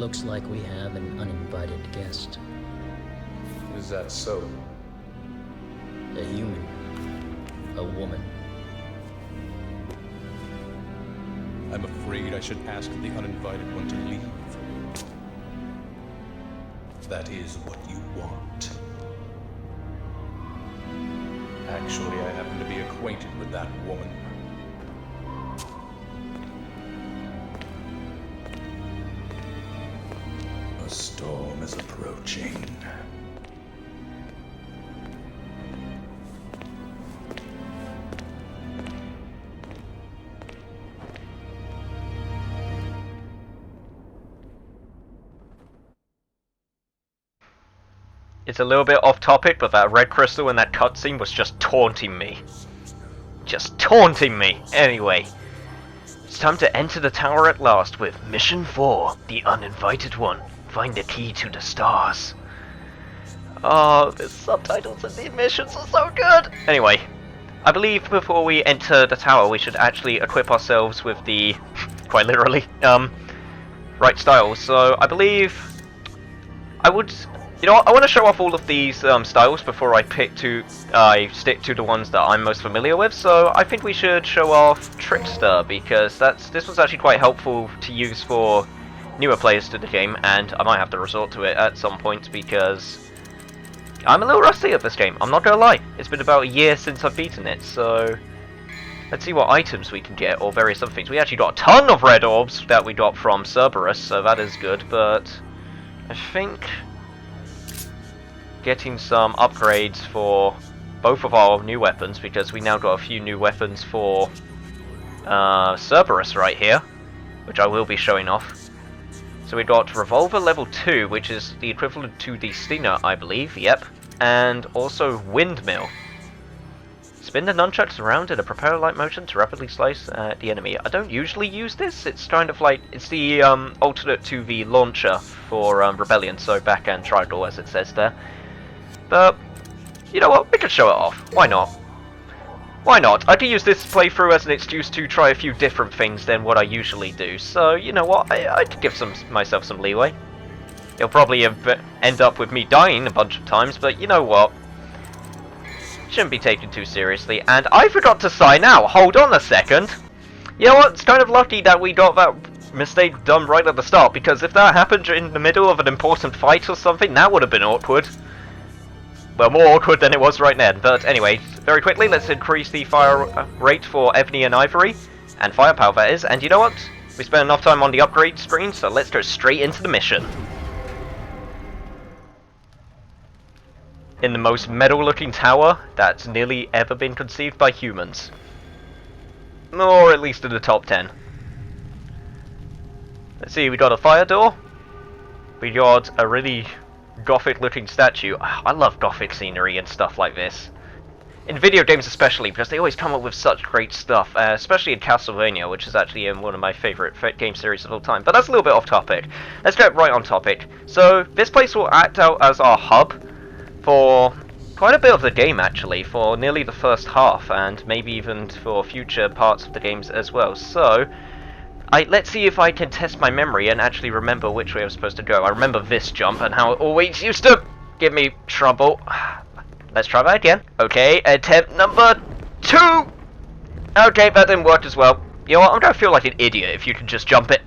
Looks like we have an uninvited guest. Is that so? A human. A woman. I'm afraid I should ask the uninvited one to leave. If that is what you want. Actually, I happen to be acquainted with that woman. A storm is approaching. It's a little bit off topic, but that red crystal in that cutscene was just taunting me. Just taunting me! Anyway, it's time to enter the tower at last with Mission 4, The Uninvited One. Find the key to the stars. Oh, the subtitles in these missions are so good! Anyway, I believe before we enter the tower we should actually equip ourselves with the, quite literally, right styles. So I believe I would... You know what, I want to show off all of these styles before I stick to the ones that I'm most familiar with, so I think we should show off Trickster, because this was actually quite helpful to use for newer players to the game, and I might have to resort to it at some point, because I'm a little rusty at this game, I'm not gonna lie. It's been about a year since I've beaten it, so let's see what items we can get, or various other things. We actually got a ton of red orbs that we got from Cerberus, so that is good, but I think getting some upgrades for both of our new weapons, because we now got a few new weapons for Cerberus right here, which I will be showing off. So we got Revolver level 2, which is the equivalent to the Stinger, I believe, yep, and also Windmill. Spin the nunchucks around in a propeller-like motion to rapidly slice the enemy. I don't usually use this, it's kind of like, it's the alternate to the launcher for Rebellion, so backhand triangle as it says there. But, you know what, we could show it off. Why not? Why not? I could use this playthrough as an excuse to try a few different things than what I usually do. So, you know what, I could give myself some leeway. It'll probably end up with me dying a bunch of times, but you know what? Shouldn't be taken too seriously. And I forgot to sign out. Hold on a second. You know what, it's kind of lucky that we got that mistake done right at the start, because if that happened in the middle of an important fight or something, that would have been awkward. Well, more awkward than it was right then. But anyway, very quickly, let's increase the fire rate for Ebony and Ivory. And firepower, that is. And you know what? We spent enough time on the upgrade screen, so let's go straight into the mission. In the most metal-looking tower that's nearly ever been conceived by humans. Or at least in the top 10. Let's see, we got a fire door. We got a really gothic looking statue. I love gothic scenery and stuff like this. In video games especially, because they always come up with such great stuff, especially in Castlevania, which is actually one of my favourite game series of all time. But that's a little bit off topic. Let's get right on topic. So, this place will act out as our hub for quite a bit of the game actually, for nearly the first half, and maybe even for future parts of the games as well. So, let's see if I can test my memory and actually remember which way I was supposed to go. I remember this jump and how it always used to give me trouble. Let's try that again. Okay, attempt number 2! Okay, that didn't work as well. You know what, I'm gonna feel like an idiot if you can just jump it.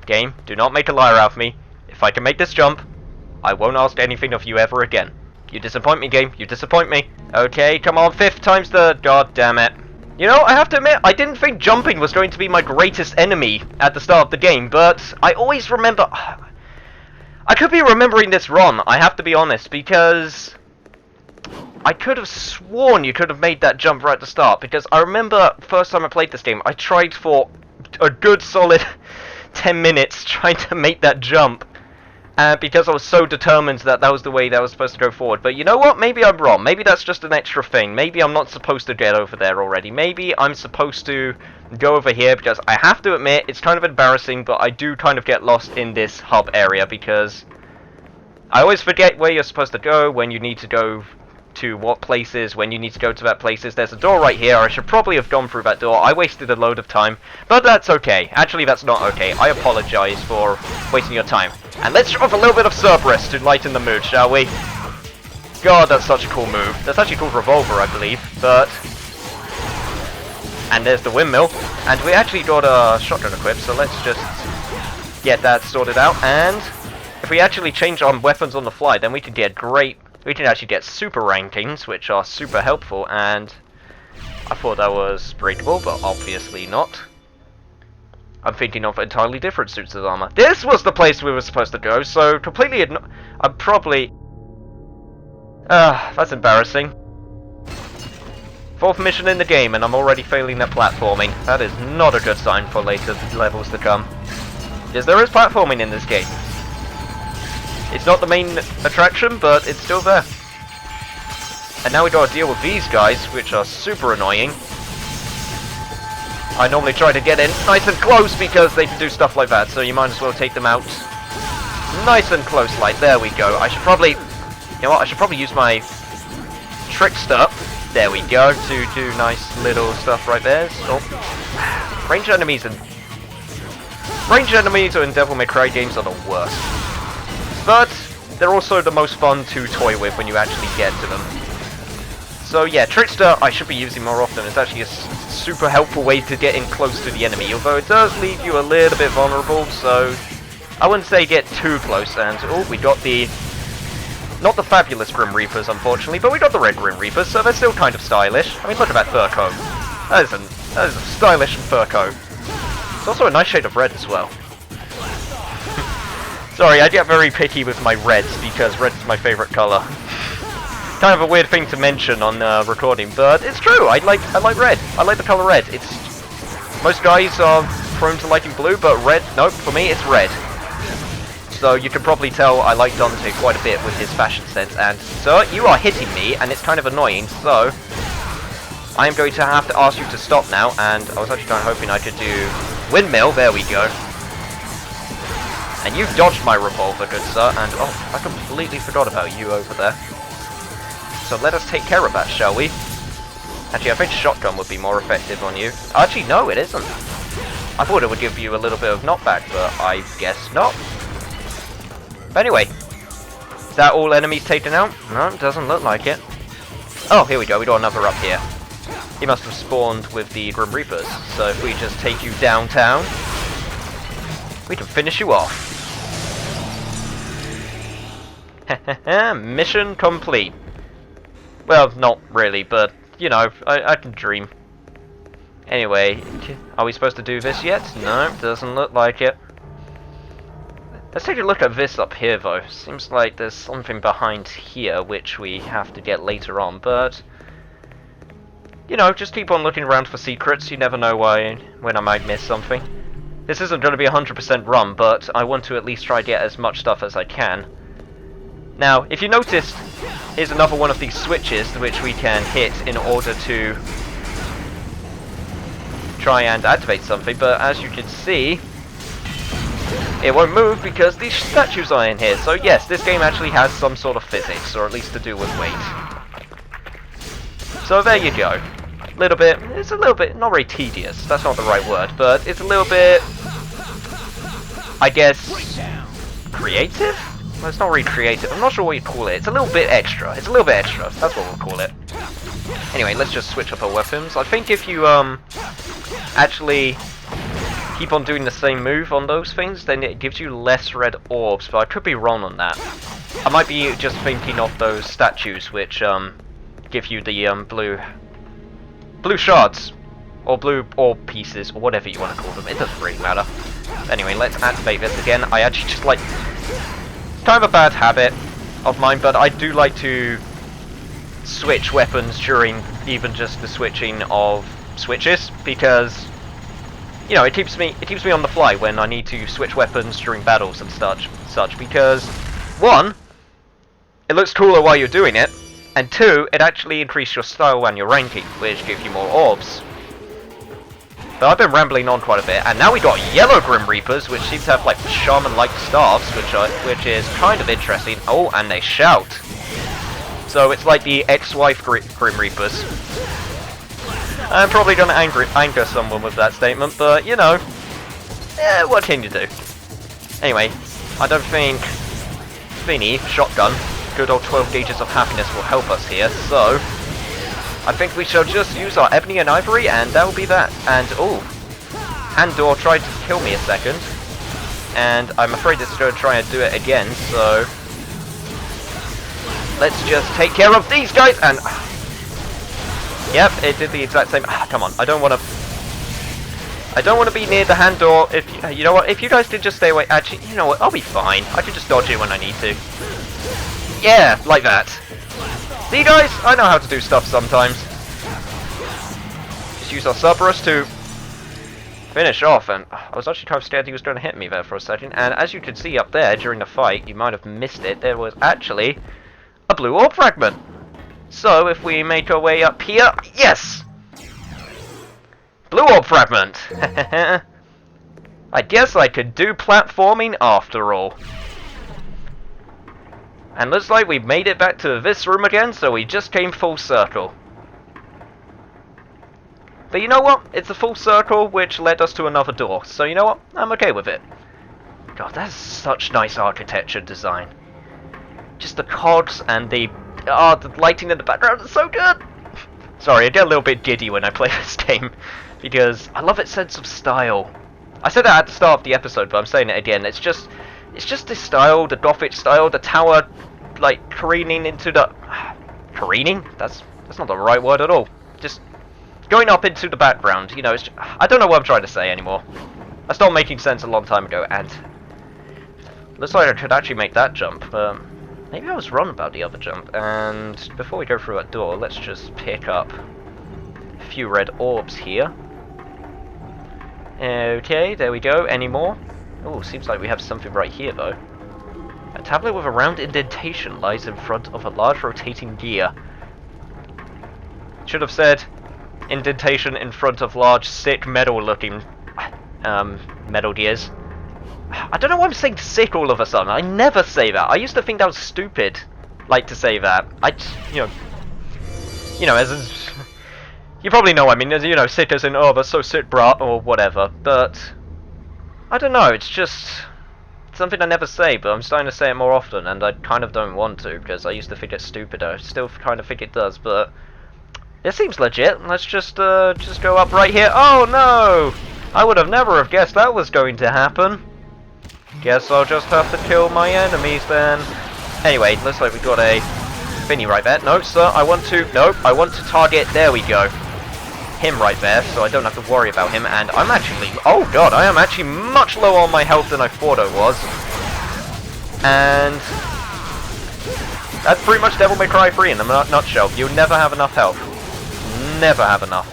Game, do not make a liar out of me. If I can make this jump, I won't ask anything of you ever again. You disappoint me, game, you disappoint me. Okay, come on, 5th time's the... God damn it. You know, I have to admit, I didn't think jumping was going to be my greatest enemy at the start of the game, but I always remember... I could be remembering this wrong, I have to be honest, because I could have sworn you could have made that jump right at the start, because I remember first time I played this game, I tried for a good solid 10 minutes trying to make that jump. Because I was so determined that that was the way that was supposed to go forward. But you know what? Maybe I'm wrong. Maybe that's just an extra thing. Maybe I'm not supposed to get over there already. Maybe I'm supposed to go over here, because I have to admit, it's kind of embarrassing, but I do kind of get lost in this hub area, because I always forget where you're supposed to go when you need to go to what places, when you need to go to that places. There's a door right here. I should probably have gone through that door. I wasted a load of time, but that's okay. Actually, that's not okay. I apologize for wasting your time. And let's drop a little bit of Cerberus to lighten the mood, shall we? God, that's such a cool move. That's actually called Revolver, I believe, but... And there's the windmill. And we actually got a shotgun equipped, so let's just get that sorted out. And if we actually change our weapons on the fly, then we can get great... We can actually get super rankings, which are super helpful, and I thought that was breakable, but obviously not. I'm thinking of entirely different suits of armor. This was the place we were supposed to go, so completely I'm probably... that's embarrassing. 4th mission in the game, and I'm already failing at platforming. That is not a good sign for later levels to come. Yes, there is platforming in this game. It's not the main attraction, but it's still there. And now we gotta deal with these guys, which are super annoying. I normally try to get in nice and close because they can do stuff like that, so you might as well take them out nice and close, like, there we go. I should probably, you know what, I should probably use my Trickster, there we go, to do nice little stuff right there. Oh. Ranged enemies in Devil May Cry games are the worst. But they're also the most fun to toy with when you actually get to them. So yeah, Trickster I should be using more often. It's actually a super helpful way to get in close to the enemy, although it does leave you a little bit vulnerable, so I wouldn't say get too close. And oh, we got the... Not the fabulous Grim Reapers, unfortunately, but we got the Red Grim Reapers, so they're still kind of stylish. I mean, look at that fur coat. That is a stylish fur coat. It's also a nice shade of red as well. Sorry, I get very picky with my reds, because red is my favourite colour. Kind of a weird thing to mention on recording, but it's true. I like red. I like the colour red. Most guys are prone to liking blue, but red, nope, for me it's red. So you can probably tell I like Dante quite a bit with his fashion sense, and sir, you are hitting me, and it's kind of annoying, so I am going to have to ask you to stop now, and I was actually kind of hoping I could do windmill, there we go. And you dodged my revolver, good sir, and oh, I completely forgot about you over there. So let us take care of that, shall we? Actually, I think shotgun would be more effective on you. Actually, no, it isn't. I thought it would give you a little bit of knockback, but I guess not. But anyway, is that all enemies taken out? No, it doesn't look like it. Oh, here we go, we got another up here. He must have spawned with the Grim Reapers, so if we just take you downtown, we can finish you off. Mission complete. Well, not really, but, you know, I can dream. Anyway, are we supposed to do this yet? No, doesn't look like it. Let's take a look at this up here, though. Seems like there's something behind here which we have to get later on, but... You know, just keep on looking around for secrets. You never know when I might miss something. This isn't going to be 100% run, but I want to at least try to get as much stuff as I can. Now, if you noticed, here's another one of these switches which we can hit in order to try and activate something, but as you can see, it won't move because these statues are in here. So yes, this game actually has some sort of physics, or at least to do with weight. So there you go. It's a little bit, not very tedious, that's not the right word, but it's a little bit, I guess, creative? Well, it's not really creative, I'm not sure what you'd call it. It's a little bit extra, that's what we'll call it. Anyway, let's just switch up our weapons. I think if you, actually keep on doing the same move on those things, then it gives you less red orbs, but I could be wrong on that. I might be just thinking of those statues which give you the blue shards, or blue orb pieces, or whatever you want to call them. It doesn't really matter. Anyway, let's activate this again. I actually just like... It's kind of a bad habit of mine, but I do like to switch weapons during even just the switching of switches, because... You know, it keeps me on the fly when I need to switch weapons during battles and such, because, one, it looks cooler while you're doing it, and two, it actually increases your style and your ranking, which gives you more orbs. So I've been rambling on quite a bit, and now we got Yellow Grim Reapers, which seem to have like shaman-like staffs, which is kind of interesting. Oh, and they shout. So it's like the ex-wife Grim Reapers. I'm probably gonna anger someone with that statement, but you know, what can you do? Anyway, I don't think Vinny, shotgun, good old 12 gauges of happiness will help us here, so I think we shall just use our ebony and ivory, and that will be that. And oh, Handor tried to kill me a second, and I'm afraid it's going to try and do it again, so let's just take care of these guys, and yep, it did the exact same. Come on, I don't want to be near the Handor. If you know what, if you guys could just stay away. Actually, you know what, I'll be fine. I can just dodge it when I need to. Yeah, like that. See guys, I know how to do stuff sometimes. Just use our Cerberus to finish off, and I was actually kind of scared he was going to hit me there for a second. And as you can see up there during the fight, you might have missed it, there was actually a blue orb fragment. So if we make our way up here, yes! Blue orb fragment! I guess I could do platforming after all. And looks like we've made it back to this room again, so we just came full circle. But you know what? It's a full circle which led us to another door, so you know what? I'm okay with it. God, that's such nice architecture design. Just the cogs and the lighting in the background is so good! Sorry, I get a little bit giddy when I play this game, because I love its sense of style. I said that at the start of the episode, but I'm saying it again. It's just this style, the Gothic style, the tower, like, careening into the... Careening? That's not the right word at all. Just going up into the background, you know, it's just, I don't know what I'm trying to say anymore. I stopped making sense a long time ago, and looks like I could actually make that jump. Maybe I was wrong about the other jump, and before we go through that door, let's just pick up a few red orbs here. Okay, there we go. Any more? Oh, seems like we have something right here, though. A tablet with a round indentation lies in front of a large rotating gear. Should have said indentation in front of large, sick, metal-looking metal gears. I don't know why I'm saying sick all of a sudden. I never say that. I used to think that was stupid, like, to say that. You know, as in, you probably know what I mean. As, you know, sick as in, oh, that's so sick, bruh, or whatever. But I don't know. It's just something I never say, but I'm starting to say it more often, and I kind of don't want to, because I used to think it's stupid. I still kind of think it does, but it seems legit. Let's just go up right here. Oh no! I would have never have guessed that was going to happen. Guess I'll just have to kill my enemies then. Anyway, looks like we got a thingy right there. No, sir, I want to target, there we go, him right there, so I don't have to worry about him, and I'm actually, oh god, I am actually much lower on my health than I thought I was. And that's pretty much Devil May Cry 3 in a nutshell. You'll never have enough health. Never have enough.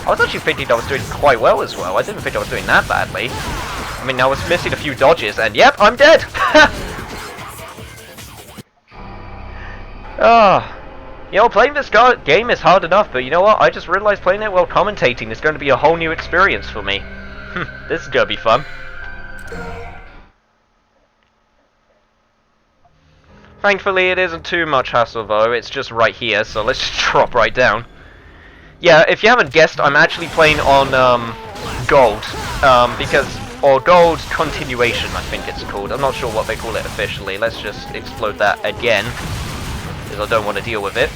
I was actually thinking I was doing quite well as well. I didn't think I was doing that badly. I mean, I was missing a few dodges, and yep, I'm dead! You know, playing this game is hard enough, but you know what? I just realized playing it while commentating is going to be a whole new experience for me. This is going to be fun. Thankfully, it isn't too much hassle, though. It's just right here, so let's just drop right down. Yeah, if you haven't guessed, I'm actually playing on Gold, or Gold Continuation, I think it's called. I'm not sure what they call it officially. Let's just explode that again, because I don't want to deal with it.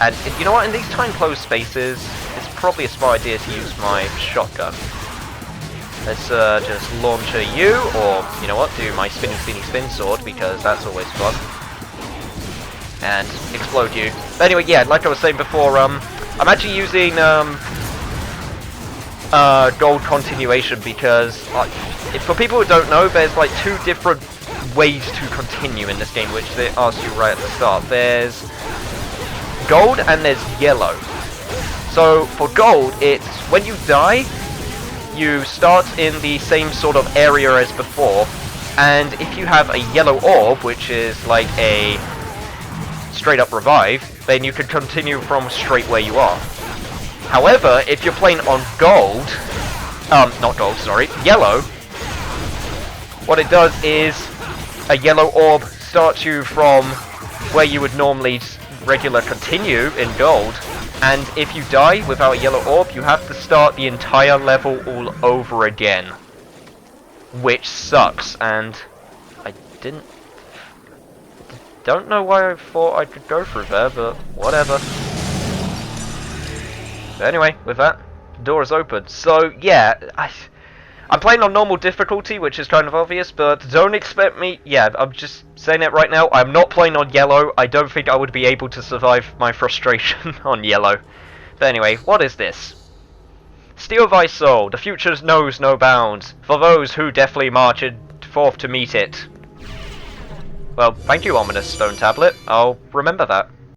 And you know what? In these time-closed spaces, it's probably a smart idea to use my shotgun. Let's just launch a U, or you know what? Do my spinny, spinny, spin sword, because that's always fun. And explode you. But anyway, yeah, like I was saying before, I'm actually using Gold Continuation because, for people who don't know, there's like two different ways to continue in this game, which they ask you right at the start. There's Gold and there's Yellow. So for Gold, it's when you die, you start in the same sort of area as before, and if you have a yellow orb, which is like a straight up revive, then you can continue from straight where you are. However, if you're playing on Gold, not Gold, sorry, Yellow, what it does is a yellow orb starts you from where you would normally regular continue in gold, and if you die without a yellow orb, you have to start the entire level all over again. Which sucks, and I don't know why I thought I could go through there, but whatever. But anyway, with that, the door is open. So yeah, I'm playing on normal difficulty, which is kind of obvious, but don't expect me... Yeah, I'm just saying it right now. I'm not playing on yellow. I don't think I would be able to survive my frustration on yellow. But anyway, what is this? Steel thy soul. The future knows no bounds. For those who deftly march forth to meet it. Well, thank you, Ominous Stone Tablet. I'll remember that.